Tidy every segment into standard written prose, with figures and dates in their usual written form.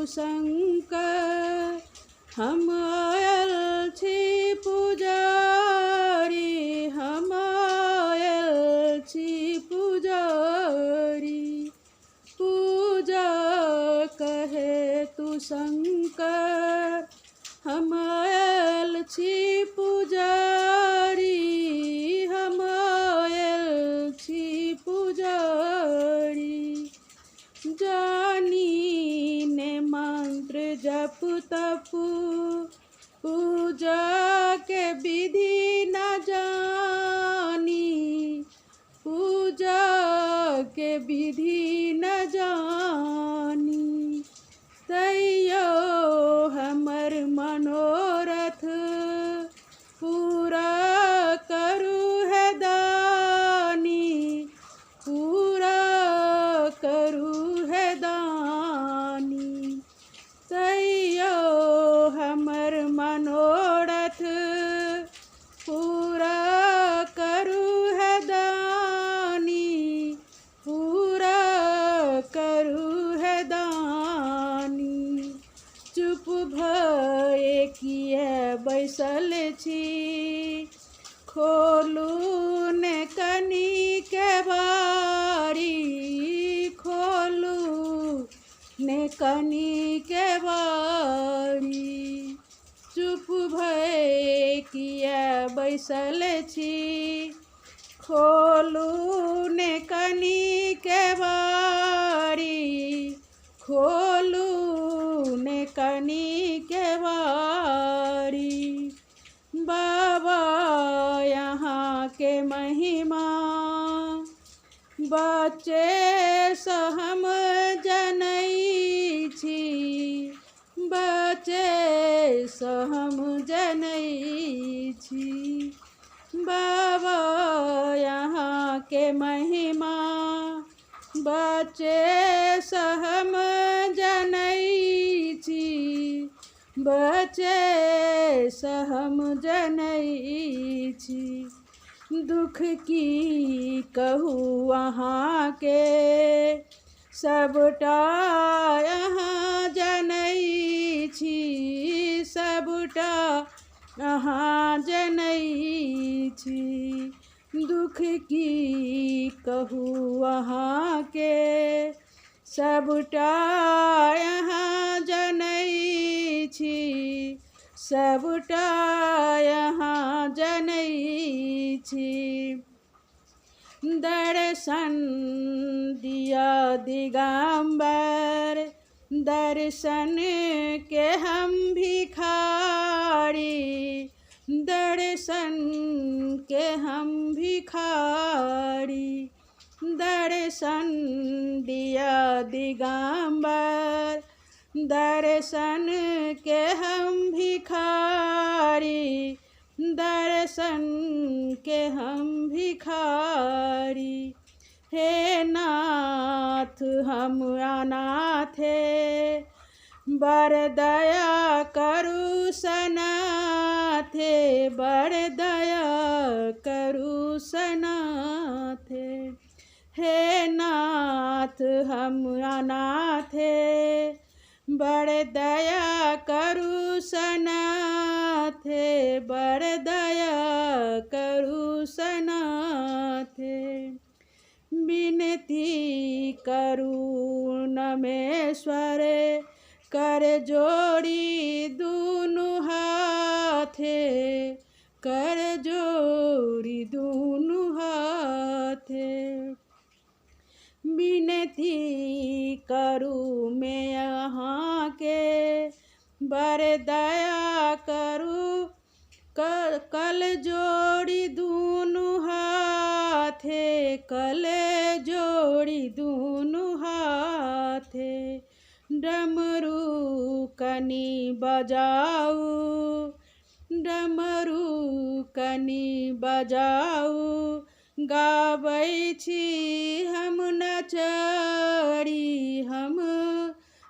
शंकर, हम आयल छी पुजारी, हम आयल छी पुजारी। पूजा कहे तू शंकर, हम आयल छी पुजारी, हम आयल छी पुजारी। जानी ने मंत्र जप तप, पूजा के विधि न जानी, पूजा के विधि न जानी। तैयो हमर मनोरथ पूरा करू है दानी, पूरा करू है दानी। तैयो हमर मनोरथ पूरा करू है दानी, पूरा करू है दानी। चुप भये किए बैसल छी, खोलू ने कनी के बारी, खोलू ने कनी के बारी। चुप भये किए बैसल छी, खोलू ने कनी के बारी, खोलू ने कनी के बारी। बाबा यहाँ के महिमा बच्चे से हम जनै छी, बच्चे से हम जनै छी। बाबा यहाँ के महिमा बच्चे से हम जनै छी, बच्चे से हम जनै छी। दुख की कहूँ अहाँ के, सबटा अहाँ जनै छी, सबटा अहाँ जनै छी। दुख की कहूँ अहाँ के, सबटा अहाँ जनै छी, सबटा अहाँ जनै छी। दर्शन दिया दिगंबर, दर्शन के हम भिखारी, दर्शन के हम भिखारी। दर्शन दिया दिगंबर, दर्शन के हम भिखारी, दर्शन के हम भिखारी। हे नाथ हम अनाथे, बर दया करू सनाथे, बर दया करू सनाथे। हे नाथ हम अनाथे, बर दया करू सनाथे, बर दया करू सनाथे। विनती करू नमेश्वर, कर जोड़ी दूनु हाथे, कर जोड़ी दूनु हाथे। विनती करू मैं यहाँ के, बर दया करू कल जोड़ी दूनु हाथे, कल जोड़ी दूनु हाथे। डमरू कनी बजाऊ, डमरू कनी बजाऊ, गाबै छी हम नचारी, हम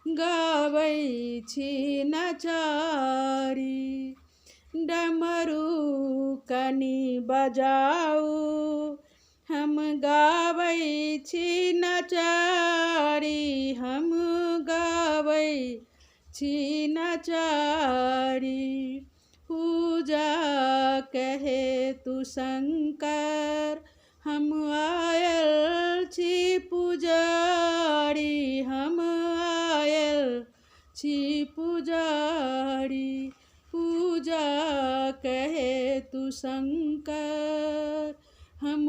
गाबै छी नचारी। डमरू कनी बजाऊ, हम गाबै छी नचारी, हम गाबै छिनाचारी पूजा कहे तू शंकर हम आयल छी पुजारी हम आयल छी पुजारी पूजा कहे तू शंकर हम